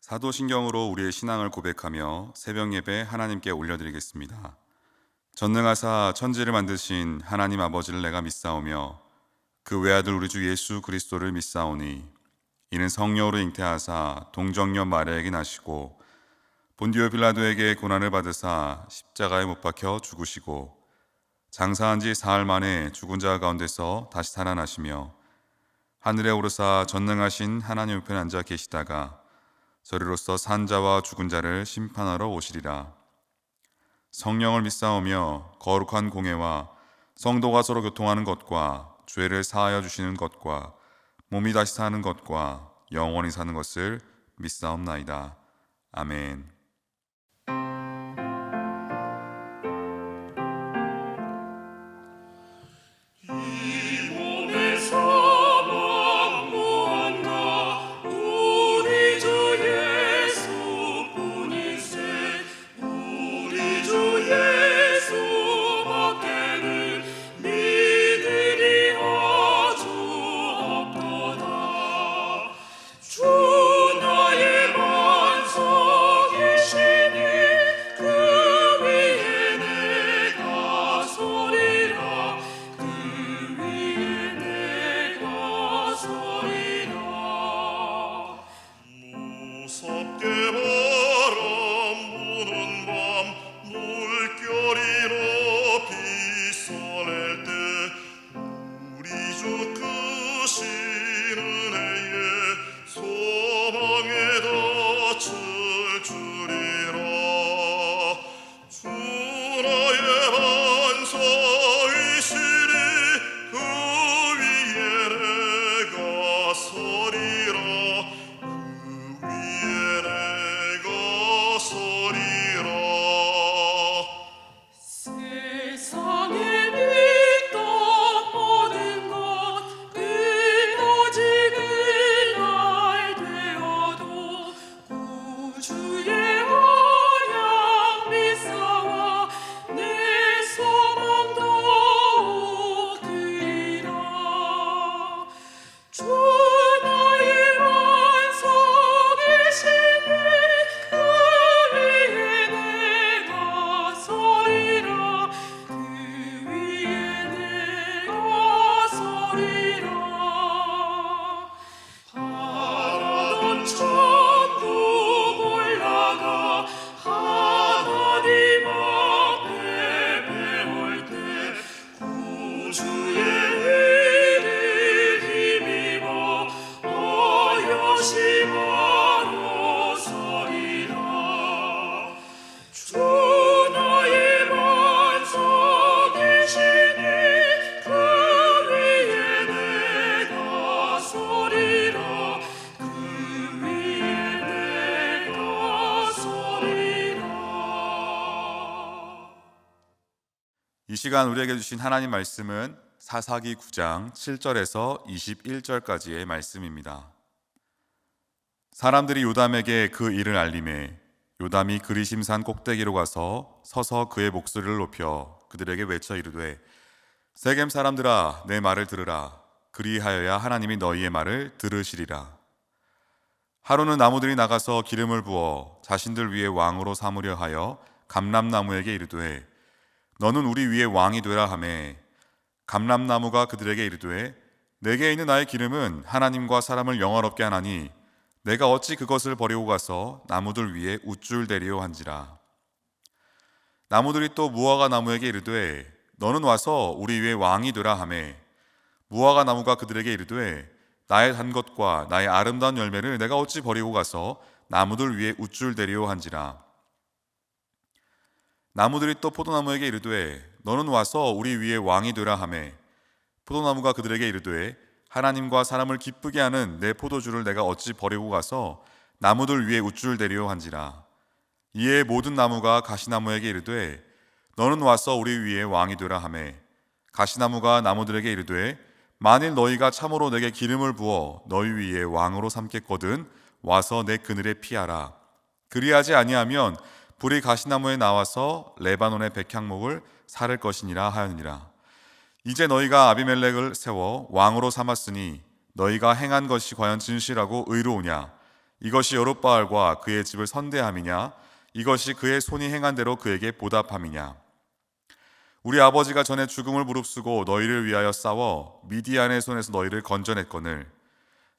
사도신경으로 우리의 신앙을 고백하며 새벽 예배 하나님께 올려드리겠습니다. 전능하사 천지를 만드신 하나님 아버지를 내가 믿사오며 그 외아들 우리 주 예수 그리스도를 믿사오니 이는 성령으로 잉태하사 동정녀 마리아에게 나시고 본디오 빌라도에게 고난을 받으사 십자가에 못 박혀 죽으시고 장사한 지 사흘 만에 죽은 자 가운데서 다시 살아나시며 하늘에 오르사 전능하신 하나님 우편에 앉아 계시다가 저리로서 산 자와 죽은 자를 심판하러 오시리라. 성령을 믿사오며 거룩한 공회와 성도가 서로 교통하는 것과 죄를 사하여 주시는 것과 몸이 다시 사는 것과 영원히 사는 것을 믿사옵나이다. 아멘. 이 시간 우리에게 주신 하나님 말씀은 사사기 9장 7절에서 21절까지의 말씀입니다. 사람들이 요담에게 그 일을 알림해 요담이 그리심산 꼭대기로 가서 서서 그의 목소리를 높여 그들에게 외쳐 이르되 세겜 사람들아 내 말을 들으라. 그리하여야 하나님이 너희의 말을 들으시리라. 하루는 나무들이 나가서 기름을 부어 자신들 위에 왕으로 삼으려 하여 감람나무에게 이르되 너는 우리 위에 왕이 되라 하매 감람나무가 그들에게 이르되 내게 있는 나의 기름은 하나님과 사람을 영화롭게 하나니 내가 어찌 그것을 버리고 가서 나무들 위에 우쭐대리오 한지라. 나무들이 또 무화과 나무에게 이르되 너는 와서 우리 위에 왕이 되라 하매 무화과 나무가 그들에게 이르되 나의 단 것과 나의 아름다운 열매를 내가 어찌 버리고 가서 나무들 위에 우쭐대리오 한지라. 나무들이 또 포도나무에게 이르되 너는 와서 우리 위에 왕이 되라 하매 포도나무가 그들에게 이르되 하나님과 사람을 기쁘게 하는 내 포도주를 내가 어찌 버리고 가서 나무들 위에 우쭐대리오 한지라. 이에 모든 나무가 가시나무에게 이르되 너는 와서 우리 위에 왕이 되라 하매 가시나무가 나무들에게 이르되 만일 너희가 참으로 내게 기름을 부어 너희 위에 왕으로 삼겠거든 와서 내 그늘에 피하라. 그리하지 아니하면 불이 가시나무에 나와서 레바논의 백향목을 사를 것이니라 하였니라. 이제 너희가 아비멜렉을 세워 왕으로 삼았으니 너희가 행한 것이 과연 진실하고 의로우냐? 이것이 여롯바알과 그의 집을 선대함이냐? 이것이 그의 손이 행한 대로 그에게 보답함이냐? 우리 아버지가 전에 죽음을 무릅쓰고 너희를 위하여 싸워 미디안의 손에서 너희를 건져냈거늘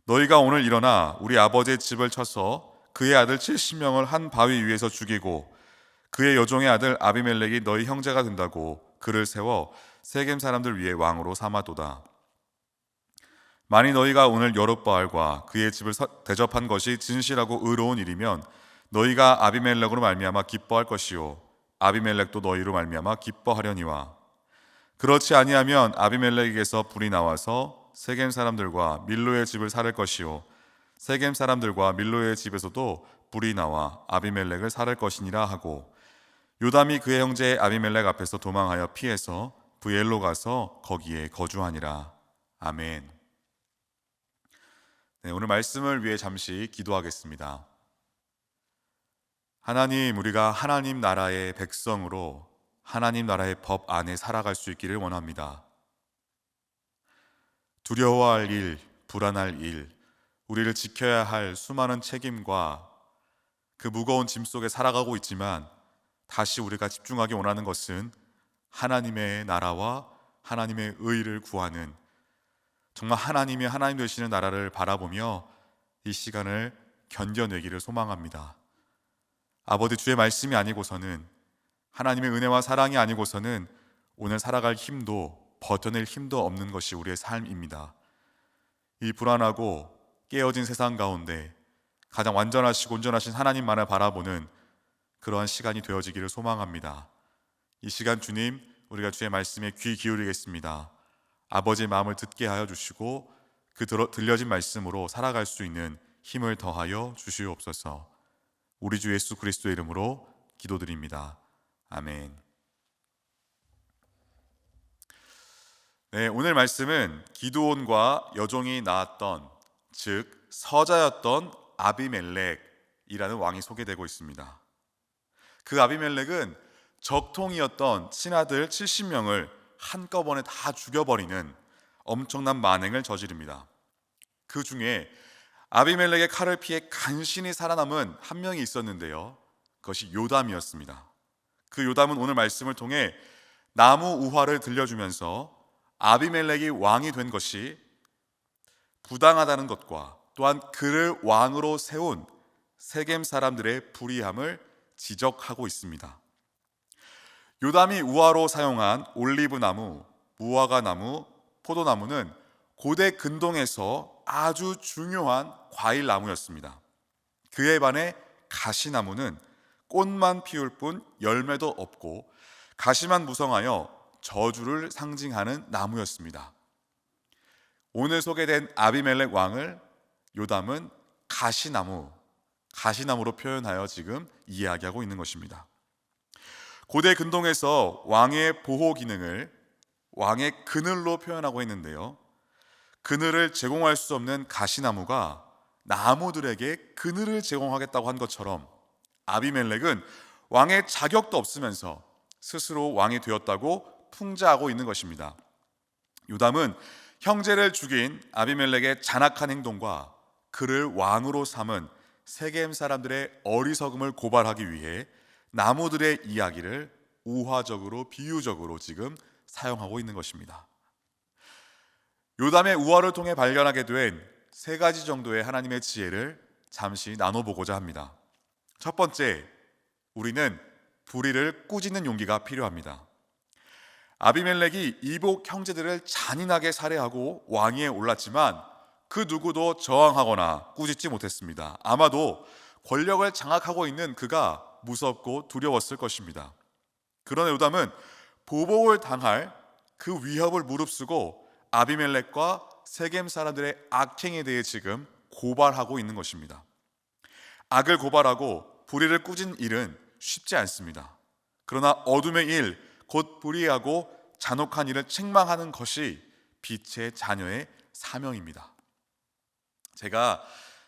너희가 오늘 일어나 우리 아버지의 집을 쳐서 그의 아들 70명을 한 바위 위에서 죽이고 그의 여종의 아들 아비멜렉이 너희 형제가 된다고 그를 세워 세겜 사람들 위에 왕으로 삼아도다. 만일 너희가 오늘 여롯바알과 그의 집을 대접한 것이 진실하고 의로운 일이면 너희가 아비멜렉으로 말미암아 기뻐할 것이요 아비멜렉도 너희로 말미암아 기뻐하려니와 그렇지 아니하면 아비멜렉에게서 불이 나와서 세겜 사람들과 밀로의 집을 살을 것이요 세겜 사람들과 밀로의 집에서도 불이 나와 아비멜렉을 살을 것이니라 하고 요담이 그의 형제 아비멜렉 앞에서 도망하여 피해서 브엘로 가서 거기에 거주하니라. 아멘. 네, 오늘 말씀을 위해 잠시 기도하겠습니다. 하나님, 우리가 하나님 나라의 백성으로 하나님 나라의 법 안에 살아갈 수 있기를 원합니다. 두려워할 일, 불안할 일, 우리를 지켜야 할 수많은 책임과 그 무거운 짐 속에 살아가고 있지만 다시 우리가 집중하기 원하는 것은 하나님의 나라와 하나님의 의를 구하는 정말 하나님이 하나님 되시는 나라를 바라보며 이 시간을 견뎌내기를 소망합니다. 아버지, 주의 말씀이 아니고서는 하나님의 은혜와 사랑이 아니고서는 오늘 살아갈 힘도 버텨낼 힘도 없는 것이 우리의 삶입니다. 이 불안하고 깨어진 세상 가운데 가장 완전하시고 온전하신 하나님만을 바라보는 그러한 시간이 되어지기를 소망합니다. 이 시간 주님, 우리가 주의 말씀에 귀 기울이겠습니다. 아버지의 마음을 듣게 하여 주시고 그 들려진 말씀으로 살아갈 수 있는 힘을 더하여 주시옵소서. 우리 주 예수 그리스도의 이름으로 기도드립니다. 아멘. 네, 오늘 말씀은 기드온과 여종이 낳았던, 즉 서자였던 아비멜렉이라는 왕이 소개되고 있습니다. 그 아비멜렉은 적통이었던 친아들 70명을 한꺼번에 다 죽여버리는 엄청난 만행을 저지릅니다. 그 중에 아비멜렉의 칼을 피해 간신히 살아남은 한 명이 있었는데요, 그것이 요담이었습니다. 그 요담은 오늘 말씀을 통해 나무 우화를 들려주면서 아비멜렉이 왕이 된 것이 부당하다는 것과 또한 그를 왕으로 세운 세겜 사람들의 불의함을 지적하고 있습니다. 요담이 우화로 사용한 올리브나무, 무화과나무, 포도나무는 고대 근동에서 아주 중요한 과일나무였습니다. 그에 반해 가시나무는 꽃만 피울 뿐 열매도 없고 가시만 무성하여 저주를 상징하는 나무였습니다. 오늘 소개된 아비멜렉 왕을 요담은 가시나무로 표현하여 지금 이야기하고 있는 것입니다. 고대 근동에서 왕의 보호 기능을 왕의 그늘로 표현하고 있는데요, 그늘을 제공할 수 없는 가시나무가 나무들에게 그늘을 제공하겠다고 한 것처럼 아비멜렉은 왕의 자격도 없으면서 스스로 왕이 되었다고 풍자하고 있는 것입니다. 요담은 형제를 죽인 아비멜렉의 잔악한 행동과 그를 왕으로 삼은 세겜 사람들의 어리석음을 고발하기 위해 나무들의 이야기를 우화적으로 비유적으로 지금 사용하고 있는 것입니다. 요담의 우화를 통해 발견하게 된 세 가지 정도의 하나님의 지혜를 잠시 나눠보고자 합니다. 첫 번째, 우리는 불의를 꾸짖는 용기가 필요합니다. 아비멜렉이 이복 형제들을 잔인하게 살해하고 왕위에 올랐지만 그 누구도 저항하거나 꾸짖지 못했습니다. 아마도 권력을 장악하고 있는 그가 무섭고 두려웠을 것입니다. 그러나 요담은 보복을 당할 그 위협을 무릅쓰고 아비멜렉과 세겜 사람들의 악행에 대해 지금 고발하고 있는 것입니다. 악을 고발하고 불의를 꾸짖는 일은 쉽지 않습니다. 그러나 어둠의 일, 곧 불의하고 잔혹한 일을 책망하는 것이 빛의 자녀의 사명입니다. 제가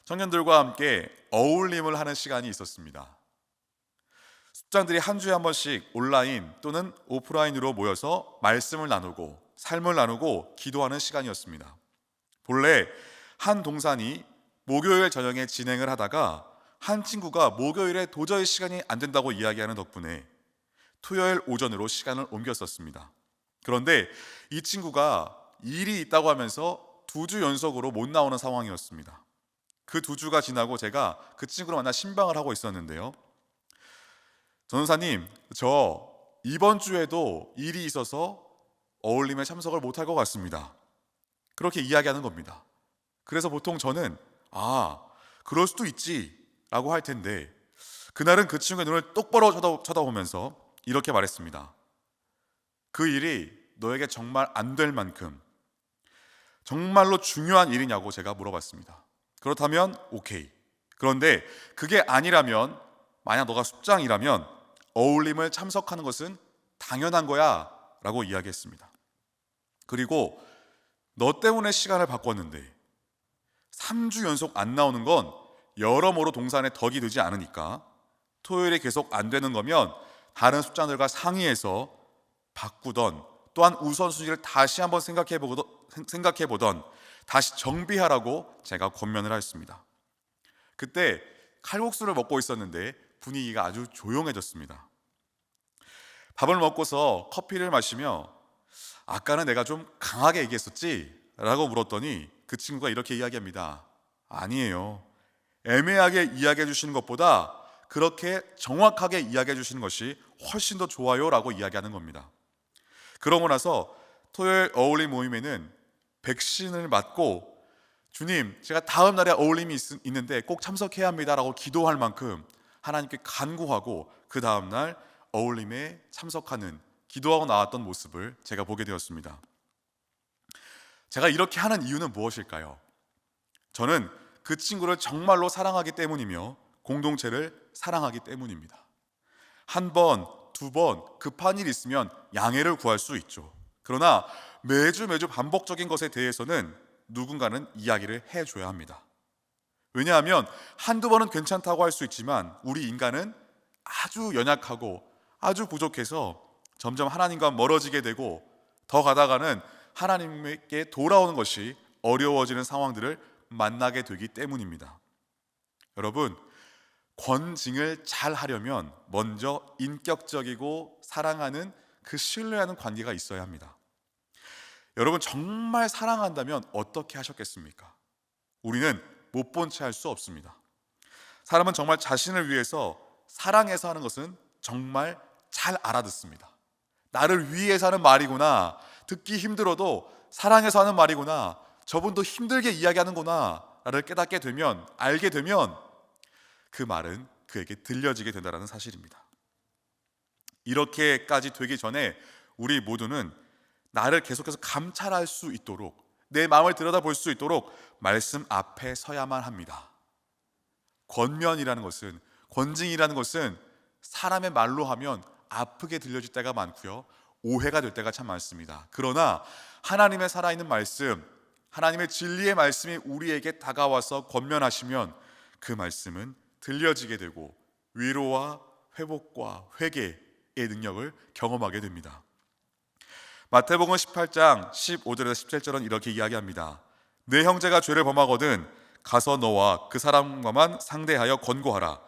청년들과 함께 어울림을 하는 시간이 있었습니다. 숙장들이 한 주에 한 번씩 온라인 또는 오프라인으로 모여서 말씀을 나누고 삶을 나누고 기도하는 시간이었습니다. 본래 한 동산이 목요일 저녁에 진행을 하다가 한 친구가 목요일에 도저히 시간이 안 된다고 이야기하는 덕분에 토요일 오전으로 시간을 옮겼었습니다. 그런데 이 친구가 일이 있다고 하면서 2주 연속으로 못 나오는 상황이었습니다. 그 2주가 지나고 제가 그 친구를 만나 신방을 하고 있었는데요. 전도사님, 저 이번 주에도 일이 있어서 어울림에 참석을 못할 것 같습니다. 그렇게 이야기하는 겁니다. 그래서 보통 저는 그럴 수도 있지 라고 할 텐데, 그날은 그 친구의 눈을 똑바로 쳐다보면서 이렇게 말했습니다. 그 일이 너에게 정말 안 될 만큼 정말로 중요한 일이냐고 제가 물어봤습니다. 그렇다면 오케이. 그런데 그게 아니라면, 만약 너가 숙장이라면 어울림을 참석하는 것은 당연한 거야 라고 이야기했습니다. 그리고 너 때문에 시간을 바꿨는데 3주 연속 안 나오는 건 여러모로 동산에 덕이 되지 않으니까 토요일에 계속 안 되는 거면 다른 숙장들과 상의해서 바꾸던, 또한 우선순위를 다시 한번 생각해보던 다시 정비하라고 제가 권면을 하였습니다. 그때 칼국수를 먹고 있었는데 분위기가 아주 조용해졌습니다. 밥을 먹고서 커피를 마시며 아까는 내가 좀 강하게 얘기했었지? 라고 물었더니 그 친구가 이렇게 이야기합니다. 아니에요. 애매하게 이야기해 주시는 것보다 그렇게 정확하게 이야기해 주시는 것이 훨씬 더 좋아요 라고 이야기하는 겁니다. 그러고 나서 토요일 어울림 모임에는 백신을 맞고, 주님, 제가 다음 날에 어울림이 있는데 꼭 참석해야 합니다 라고 기도할 만큼 하나님께 간구하고 그 다음 날 어울림에 참석하는, 기도하고 나왔던 모습을 제가 보게 되었습니다. 제가 이렇게 하는 이유는 무엇일까요? 저는 그 친구를 정말로 사랑하기 때문이며 공동체를 사랑하기 때문입니다. 한 번, 2번 급한 일이 있으면 양해를 구할 수 있죠. 그러나 매주 반복적인 것에 대해서는 누군가는 이야기를 해줘야 합니다. 왜냐하면 한두 번은 괜찮다고 할 수 있지만 우리 인간은 아주 연약하고 아주 부족해서 점점 하나님과 멀어지게 되고, 더 가다가는 하나님께 돌아오는 것이 어려워지는 상황들을 만나게 되기 때문입니다. 여러분, 권징을 잘 하려면 먼저 인격적이고 사랑하는, 그 신뢰하는 관계가 있어야 합니다. 여러분, 정말 사랑한다면 어떻게 하셨겠습니까? 우리는 못 본 채 할 수 없습니다. 사람은 정말 자신을 위해서 사랑해서 하는 것은 정말 잘 알아듣습니다. 나를 위해서 하는 말이구나, 듣기 힘들어도 사랑해서 하는 말이구나, 저분도 힘들게 이야기하는구나 나를 깨닫게 되면, 알게 되면 그 말은 그에게 들려지게 된다는 사실입니다. 이렇게까지 되기 전에 우리 모두는 나를 계속해서 감찰할 수 있도록, 내 마음을 들여다볼 수 있도록 말씀 앞에 서야만 합니다. 권면이라는 것은, 권징이라는 것은 사람의 말로 하면 아프게 들려질 때가 많고요, 오해가 될 때가 참 많습니다. 그러나 하나님의 살아있는 말씀, 하나님의 진리의 말씀이 우리에게 다가와서 권면하시면 그 말씀은 들려지게 되고 위로와 회복과 회개의 능력을 경험하게 됩니다. 마태복음 18장 15절에서 17절은 이렇게 이야기합니다. 내 형제가 죄를 범하거든 가서 너와 그 사람과만 상대하여 권고하라.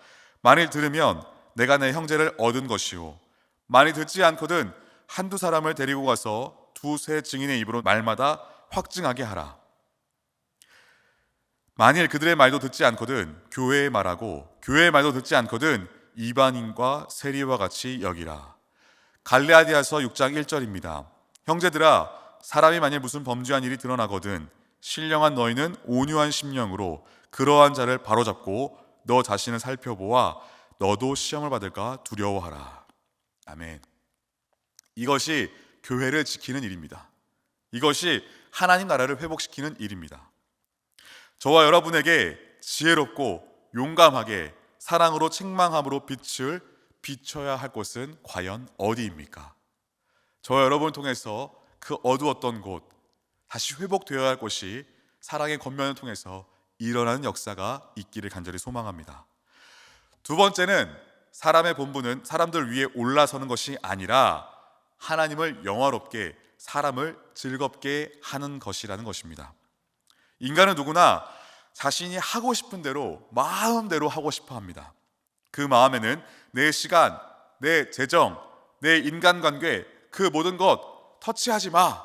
만일 들으면 내가 내 형제를 얻은 것이요, 만일 듣지 않거든 한두 사람을 데리고 가서 2-3 증인의 입으로 말마다 확증하게 하라. 만일 그들의 말도 듣지 않거든 교회의 말하고, 교회의 말도 듣지 않거든 이방인과 세리와 같이 여기라. 갈라디아서 6장 1절입니다. 형제들아, 사람이 만일 무슨 범죄한 일이 드러나거든 신령한 너희는 온유한 심령으로 그러한 자를 바로잡고 너 자신을 살펴보아 너도 시험을 받을까 두려워하라. 아멘. 이것이 교회를 지키는 일입니다. 이것이 하나님 나라를 회복시키는 일입니다. 저와 여러분에게 지혜롭고 용감하게 사랑으로 책망함으로 빛을 비춰야 할 곳은 과연 어디입니까? 저와 여러분을 통해서 그 어두웠던 곳 다시 회복되어야 할 곳이 사랑의 권면을 통해서 일어나는 역사가 있기를 간절히 소망합니다. 두 번째는, 사람의 본분은 사람들 위에 올라서는 것이 아니라 하나님을 영화롭게, 사람을 즐겁게 하는 것이라는 것입니다. 인간은 누구나 자신이 하고 싶은 대로 마음대로 하고 싶어 합니다. 그 마음에는 내 시간, 내 재정, 내 인간관계, 그 모든 것 터치하지 마.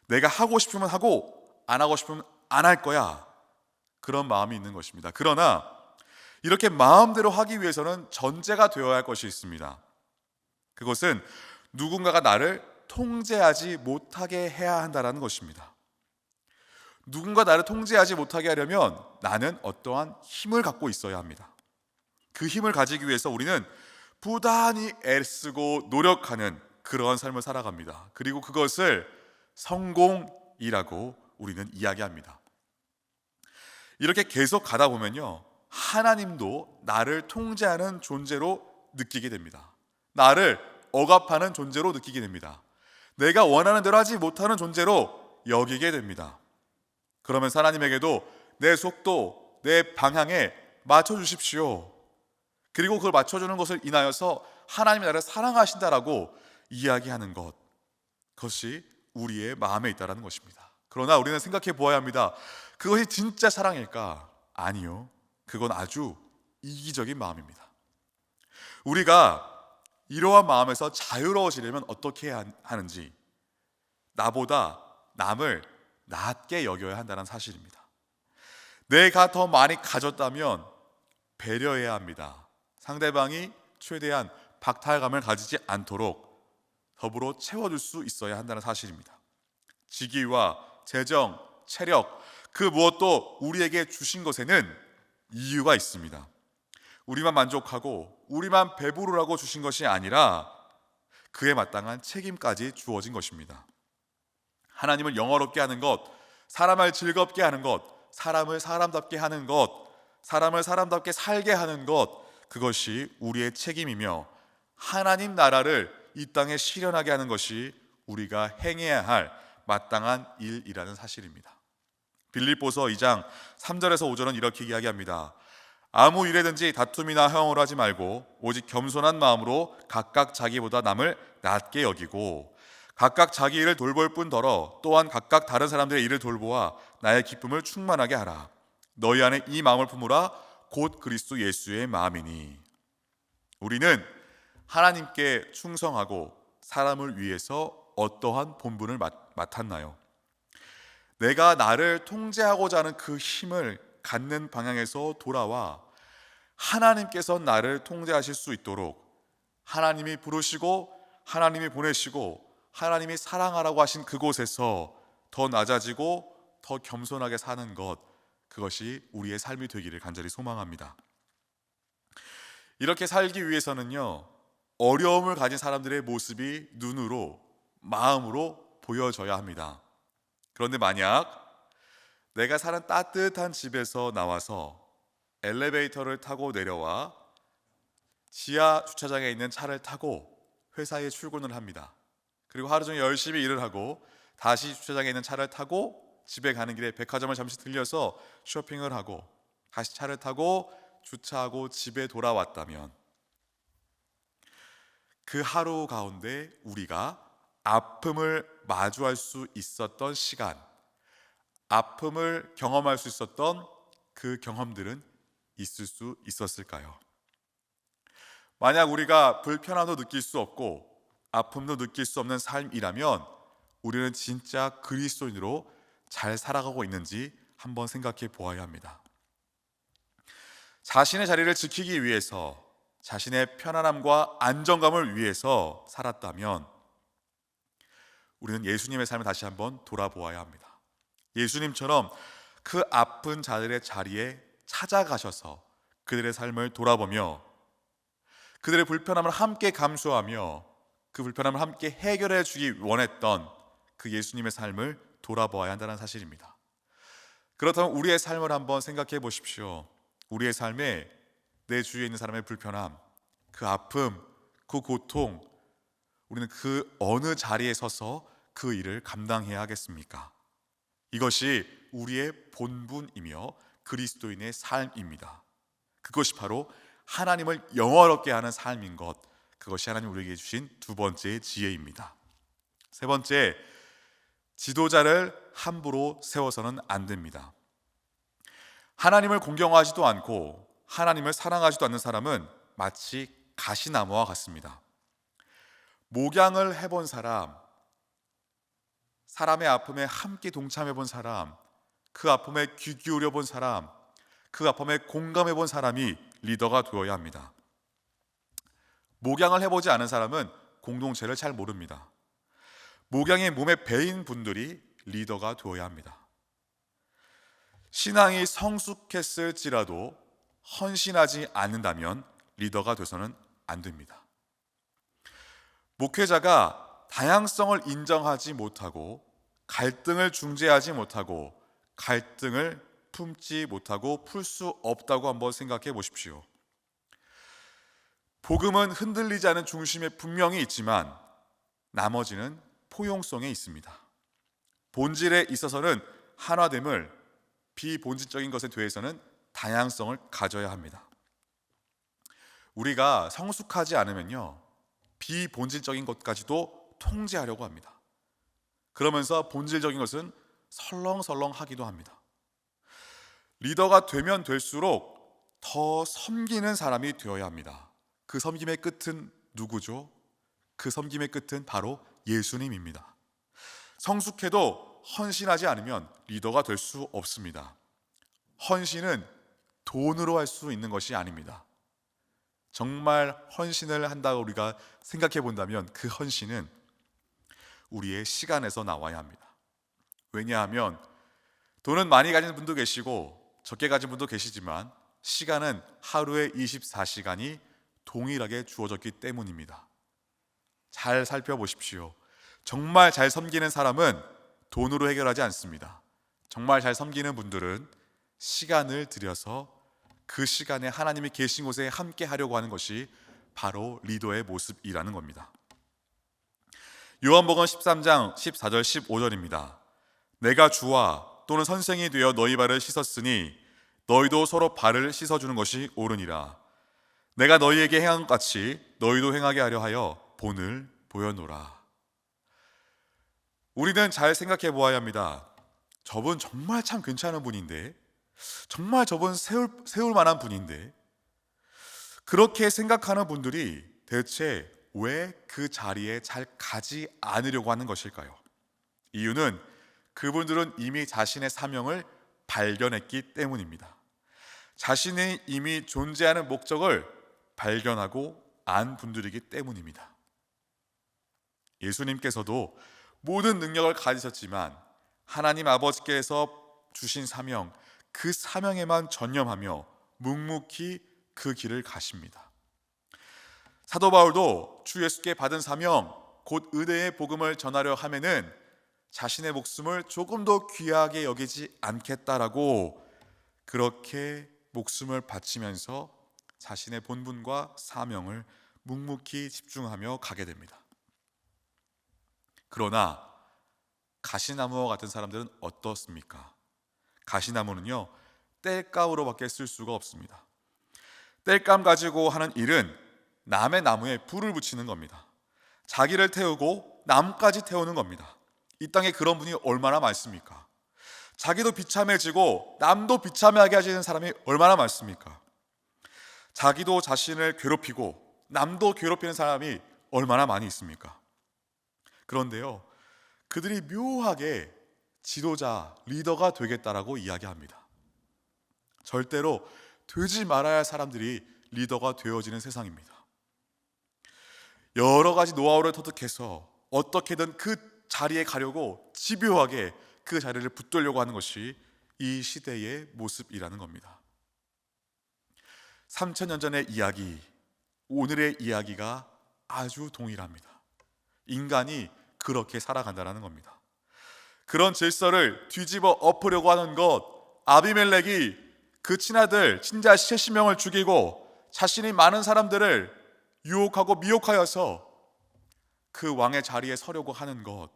내가 하고 싶으면 하고 안 하고 싶으면 안 할 거야. 그런 마음이 있는 것입니다. 그러나 이렇게 마음대로 하기 위해서는 전제가 되어야 할 것이 있습니다. 그것은 누군가가 나를 통제하지 못하게 해야 한다는 것입니다. 누군가 나를 통제하지 못하게 하려면 나는 어떠한 힘을 갖고 있어야 합니다. 그 힘을 가지기 위해서 우리는 부단히 애쓰고 노력하는 그러한 삶을 살아갑니다. 그리고 그것을 성공이라고 우리는 이야기합니다. 이렇게 계속 가다 보면요, 하나님도 나를 통제하는 존재로 느끼게 됩니다. 나를 억압하는 존재로 느끼게 됩니다. 내가 원하는 대로 하지 못하는 존재로 여기게 됩니다. 그러면서 하나님에게도 내 속도, 내 방향에 맞춰주십시오. 그리고 그걸 맞춰주는 것을 인하여서 하나님이 나를 사랑하신다라고 이야기하는 것, 그것이 우리의 마음에 있다는 것입니다. 그러나 우리는 생각해 보아야 합니다. 그것이 진짜 사랑일까? 아니요. 그건 아주 이기적인 마음입니다. 우리가 이러한 마음에서 자유로워지려면 어떻게 해야 하는지, 나보다 남을 낮게 여겨야 한다는 사실입니다. 내가 더 많이 가졌다면 배려해야 합니다. 상대방이 최대한 박탈감을 가지지 않도록 더불어 채워줄 수 있어야 한다는 사실입니다. 직위와 재정, 체력, 그 무엇도 우리에게 주신 것에는 이유가 있습니다. 우리만 만족하고 우리만 배부르라고 주신 것이 아니라 그에 마땅한 책임까지 주어진 것입니다. 하나님을 영화롭게 하는 것, 사람을 즐겁게 하는 것, 사람을 사람답게 하는 것, 사람을 사람답게 살게 하는 것, 그것이 우리의 책임이며 하나님 나라를 이 땅에 실현하게 하는 것이 우리가 행해야 할 마땅한 일이라는 사실입니다. 빌립보서 2장 3절에서 5절은 이렇게 이야기합니다. 아무 일에든지 다툼이나 허용을 하지 말고 오직 겸손한 마음으로 각각 자기보다 남을 낮게 여기고 각각 자기 일을 돌볼 뿐더러 또한 각각 다른 사람들의 일을 돌보아 나의 기쁨을 충만하게 하라. 너희 안에 이 마음을 품으라. 곧 그리스도 예수의 마음이니. 우리는 하나님께 충성하고 사람을 위해서 어떠한 본분을 맡았나요? 내가 나를 통제하고자 하는 그 힘을 갖는 방향에서 돌아와 하나님께서 나를 통제하실 수 있도록 하나님이 부르시고 하나님이 보내시고 하나님이 사랑하라고 하신 그곳에서 더 낮아지고 더 겸손하게 사는 것, 그것이 우리의 삶이 되기를 간절히 소망합니다. 이렇게 살기 위해서는요, 어려움을 가진 사람들의 모습이 눈으로, 마음으로 보여져야 합니다. 그런데 만약 내가 사는 따뜻한 집에서 나와서 엘리베이터를 타고 내려와 지하 주차장에 있는 차를 타고 회사에 출근을 합니다. 그리고 하루 종일 열심히 일을 하고 다시 주차장에 있는 차를 타고 집에 가는 길에 백화점을 잠시 들려서 쇼핑을 하고 다시 차를 타고 주차하고 집에 돌아왔다면 그 하루 가운데 우리가 아픔을 마주할 수 있었던 시간, 아픔을 경험할 수 있었던 그 경험들은 있을 수 있었을까요? 만약 우리가 불편함도 느낄 수 없고 아픔도 느낄 수 없는 삶이라면 우리는 진짜 그리스도인으로 잘 살아가고 있는지 한번 생각해 보아야 합니다. 자신의 자리를 지키기 위해서, 자신의 편안함과 안정감을 위해서 살았다면 우리는 예수님의 삶을 다시 한번 돌아보아야 합니다. 예수님처럼 그 아픈 자들의 자리에 찾아가셔서 그들의 삶을 돌아보며 그들의 불편함을 함께 감수하며 그 불편함을 함께 해결해 주기 원했던 그 예수님의 삶을 돌아보아야 한다는 사실입니다. 그렇다면 우리의 삶을 한번 생각해 보십시오. 우리의 삶에 내 주위에 있는 사람의 불편함, 그 아픔, 그 고통, 우리는 그 어느 자리에 서서 그 일을 감당해야 하겠습니까? 이것이 우리의 본분이며 그리스도인의 삶입니다. 그것이 바로 하나님을 영화롭게 하는 삶인 것, 그것이 하나님 우리에게 주신 두 번째 지혜입니다. 세 번째, 지도자를 함부로 세워서는 안 됩니다. 하나님을 공경하지도 않고 하나님을 사랑하지도 않는 사람은 마치 가시나무와 같습니다. 목양을 해본 사람, 사람의 아픔에 함께 동참해 본 사람, 그 아픔에 귀 기울여 본 사람, 그 아픔에 공감해 본 사람이 리더가 되어야 합니다. 목양을 해보지 않은 사람은 공동체를 잘 모릅니다. 목양이 몸에 배인 분들이 리더가 되어야 합니다. 신앙이 성숙했을지라도 헌신하지 않는다면 리더가 돼서는 안 됩니다. 목회자가 다양성을 인정하지 못하고 갈등을 중재하지 못하고 갈등을 품지 못하고 풀 수 없다고 한번 생각해 보십시오. 복음은 흔들리지 않은 중심에 분명히 있지만 나머지는 포용성에 있습니다. 본질에 있어서는 하나됨을, 비본질적인 것에 대해서는 다양성을 가져야 합니다. 우리가 성숙하지 않으면요, 비본질적인 것까지도 통제하려고 합니다. 그러면서 본질적인 것은 설렁설렁 하기도 합니다. 리더가 되면 될수록 더 섬기는 사람이 되어야 합니다. 그 섬김의 끝은 누구죠? 그 섬김의 끝은 바로 예수님입니다. 성숙해도 헌신하지 않으면 리더가 될 수 없습니다. 헌신은 돈으로 할 수 있는 것이 아닙니다. 정말 헌신을 한다고 우리가 생각해 본다면 그 헌신은 우리의 시간에서 나와야 합니다. 왜냐하면 돈은 많이 가진 분도 계시고 적게 가진 분도 계시지만 시간은 하루에 24시간이 동일하게 주어졌기 때문입니다. 잘 살펴보십시오. 정말 잘 섬기는 사람은 돈으로 해결하지 않습니다. 정말 잘 섬기는 분들은 시간을 들여서 그 시간에 하나님이 계신 곳에 함께 하려고 하는 것이 바로 리더의 모습이라는 겁니다. 요한복음 13장 14절 15절입니다. 내가 주와 또는 선생이 되어 너희 발을 씻었으니 너희도 서로 발을 씻어주는 것이 옳으니라. 내가 너희에게 행한 것 같이 너희도 행하게 하려 하여 본을 보여노라. 우리는 잘 생각해 보아야 합니다. 저분 정말 참 괜찮은 분인데, 정말 저분 세울 만한 분인데, 그렇게 생각하는 분들이 대체 왜 그 자리에 잘 가지 않으려고 하는 것일까요? 이유는 그분들은 이미 자신의 사명을 발견했기 때문입니다. 자신이 이미 존재하는 목적을 발견하고 안 분들이기 때문입니다. 예수님께서도 모든 능력을 가지셨지만 하나님 아버지께서 주신 사명, 그 사명에만 전념하며 묵묵히 그 길을 가십니다. 사도 바울도 주 예수께 받은 사명, 곧 의대의 복음을 전하려 하면은 자신의 목숨을 조금 더 귀하게 여기지 않겠다라고 그렇게 목숨을 바치면서 자신의 본분과 사명을 묵묵히 집중하며 가게 됩니다. 그러나 가시나무와 같은 사람들은 어떻습니까? 가시나무는요, 땔감으로밖에 쓸 수가 없습니다. 땔감 가지고 하는 일은 남의 나무에 불을 붙이는 겁니다. 자기를 태우고 남까지 태우는 겁니다. 이 땅에 그런 분이 얼마나 많습니까? 자기도 비참해지고 남도 비참하게 하시는 사람이 얼마나 많습니까? 자기도 자신을 괴롭히고 남도 괴롭히는 사람이 얼마나 많이 있습니까? 그런데요, 그들이 묘하게 지도자, 리더가 되겠다라고 이야기합니다. 절대로 되지 말아야 할 사람들이 리더가 되어지는 세상입니다. 여러 가지 노하우를 터득해서 어떻게든 그 자리에 가려고 집요하게 그 자리를 붙들려고 하는 것이 이 시대의 모습이라는 겁니다. 3000년 전의 이야기, 오늘의 이야기가 아주 동일합니다. 인간이 그렇게 살아간다는 겁니다. 그런 질서를 뒤집어 엎으려고 하는 것, 아비멜렉이 그 친아들 친자 70명을 죽이고 자신이 많은 사람들을 유혹하고 미혹하여서 그 왕의 자리에 서려고 하는 것,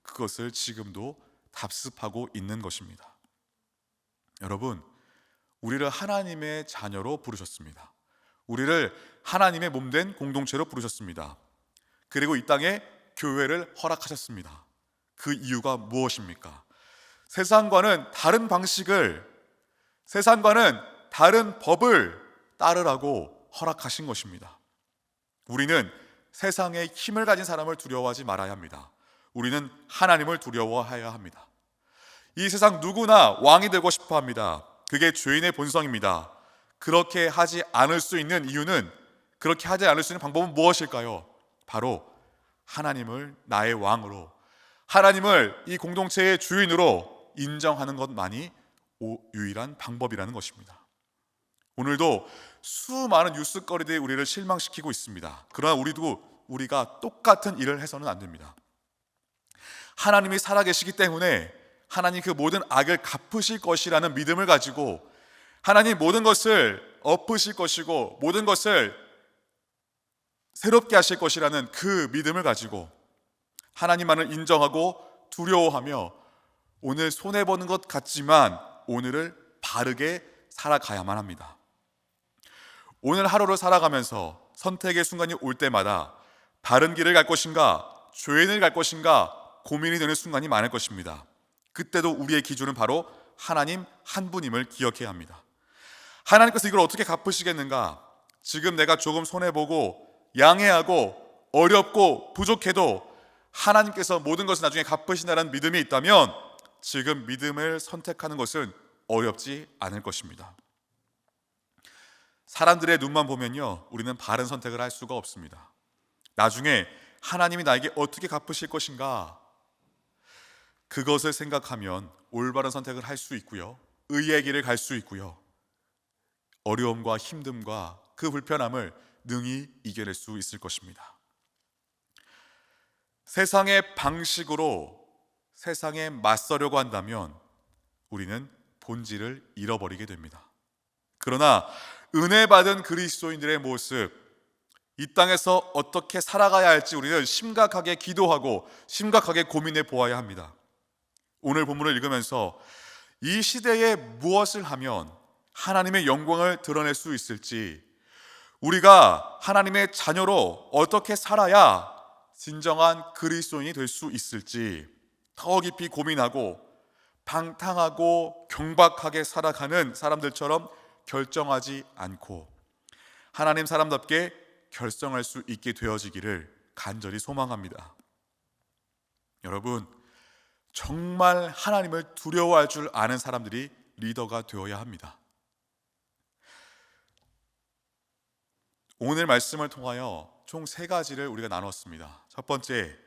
그것을 지금도 답습하고 있는 것입니다. 여러분, 우리를 하나님의 자녀로 부르셨습니다. 우리를 하나님의 몸된 공동체로 부르셨습니다. 그리고 이 땅에 교회를 허락하셨습니다. 그 이유가 무엇입니까? 세상과는 다른 방식을 세상과는 다른 법을 따르라고 허락하신 것입니다. 우리는 세상의 힘을 가진 사람을 두려워하지 말아야 합니다. 우리는 하나님을 두려워해야 합니다. 이 세상 누구나 왕이 되고 싶어 합니다. 그게 죄인의 본성입니다. 그렇게 하지 않을 수 있는 이유는, 그렇게 하지 않을 수 있는 방법은 무엇일까요? 바로 하나님을 나의 왕으로, 하나님을 이 공동체의 주인으로 인정하는 것만이 유일한 방법이라는 것입니다. 오늘도 수많은 뉴스거리들이 우리를 실망시키고 있습니다. 그러나 우리가 똑같은 일을 해서는 안 됩니다. 하나님이 살아계시기 때문에 하나님 그 모든 악을 갚으실 것이라는 믿음을 가지고, 하나님 모든 것을 엎으실 것이고 모든 것을 새롭게 하실 것이라는 그 믿음을 가지고 하나님만을 인정하고 두려워하며, 오늘 손해보는 것 같지만 오늘을 바르게 살아가야만 합니다. 오늘 하루를 살아가면서 선택의 순간이 올 때마다 바른 길을 갈 것인가, 죄인을 갈 것인가 고민이 되는 순간이 많을 것입니다. 그때도 우리의 기준은 바로 하나님 한 분임을 기억해야 합니다. 하나님께서 이걸 어떻게 갚으시겠는가? 지금 내가 조금 손해보고 양해하고 어렵고 부족해도 하나님께서 모든 것을 나중에 갚으신다는 믿음이 있다면 지금 믿음을 선택하는 것은 어렵지 않을 것입니다. 사람들의 눈만 보면요, 우리는 바른 선택을 할 수가 없습니다. 나중에 하나님이 나에게 어떻게 갚으실 것인가, 그것을 생각하면 올바른 선택을 할 수 있고요, 의의 길을 갈 수 있고요, 어려움과 힘듦과 그 불편함을 능히 이겨낼 수 있을 것입니다. 세상의 방식으로 세상에 맞서려고 한다면 우리는 본질을 잃어버리게 됩니다. 그러나 은혜 받은 그리스도인들의 모습, 이 땅에서 어떻게 살아가야 할지 우리는 심각하게 기도하고 심각하게 고민해 보아야 합니다. 오늘 본문을 읽으면서 이 시대에 무엇을 하면 하나님의 영광을 드러낼 수 있을지, 우리가 하나님의 자녀로 어떻게 살아야 진정한 그리스도인이 될 수 있을지 더 깊이 고민하고 방탕하고 경박하게 살아가는 사람들처럼 결정하지 않고 하나님 사람답게 결정할 수 있게 되어지기를 간절히 소망합니다. 여러분, 정말 하나님을 두려워할 줄 아는 사람들이 리더가 되어야 합니다. 오늘 말씀을 통하여 총 3가지를 우리가 나눴습니다. 첫 번째,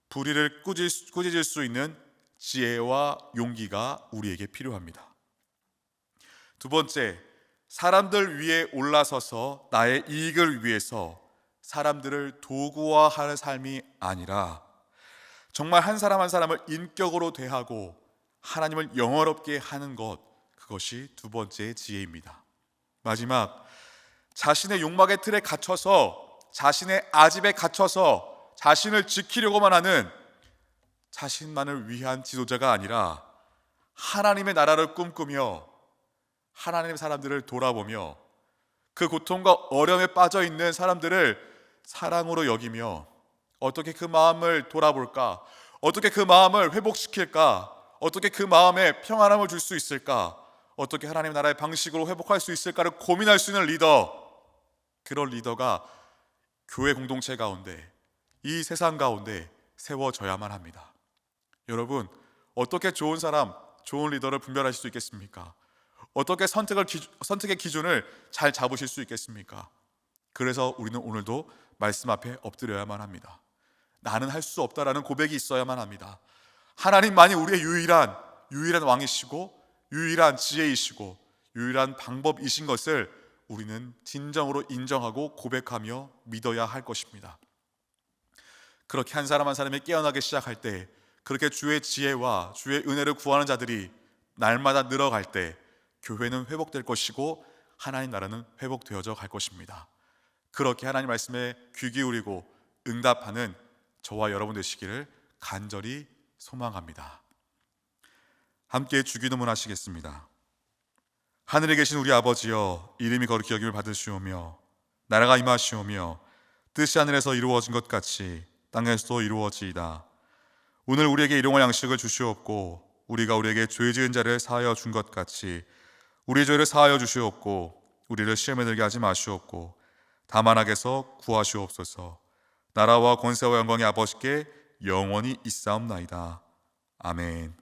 불의를 꾸짖을 수 있는 지혜와 용기가 우리에게 필요합니다. 두 번째, 사람들 위에 올라서서 나의 이익을 위해서 사람들을 도구화하는 삶이 아니라 정말 한 사람 한 사람을 인격으로 대하고 하나님을 영화롭게 하는 것, 그것이 두 번째의 지혜입니다. 마지막, 자신의 욕망의 틀에 갇혀서, 자신의 아집에 갇혀서 자신을 지키려고만 하는 자신만을 위한 지도자가 아니라 하나님의 나라를 꿈꾸며 하나님의 사람들을 돌아보며 그 고통과 어려움에 빠져 있는 사람들을 사랑으로 여기며 어떻게 그 마음을 돌아볼까, 어떻게 그 마음을 회복시킬까, 어떻게 그 마음에 평안함을 줄 수 있을까, 어떻게 하나님의 나라의 방식으로 회복할 수 있을까를 고민할 수 있는 리더, 그런 리더가 교회 공동체 가운데, 이 세상 가운데 세워져야만 합니다. 여러분, 어떻게 좋은 사람, 좋은 리더를 분별하실 수 있겠습니까? 어떻게 선택의 기준을 잘 잡으실 수 있겠습니까? 그래서 우리는 오늘도 말씀 앞에 엎드려야만 합니다. 나는 할 수 없다라는 고백이 있어야만 합니다. 하나님만이 우리의 유일한 왕이시고 유일한 지혜이시고 유일한 방법이신 것을 우리는 진정으로 인정하고 고백하며 믿어야 할 것입니다. 그렇게 한 사람 한 사람이 깨어나기 시작할 때, 그렇게 주의 지혜와 주의 은혜를 구하는 자들이 날마다 늘어갈 때 교회는 회복될 것이고 하나님 나라는 회복되어져 갈 것입니다. 그렇게 하나님 말씀에 귀 기울이고 응답하는 저와 여러분 되시기를 간절히 소망합니다. 함께 주기도문 하시겠습니다. 하늘에 계신 우리 아버지여, 이름이 거룩히 여김을 받으시오며 나라가 임하시오며 뜻이 하늘에서 이루어진 것 같이 땅에서도 이루어지이다. 오늘 우리에게 일용할 양식을 주시옵고 우리가 우리에게 죄 지은 자를 사하여 준 것 같이 우리 죄를 사하여 주시옵고 우리를 시험에 들게 하지 마시옵고 다만 악에서 구하시옵소서. 나라와 권세와 영광의 아버지께 영원히 있사옵나이다. 아멘.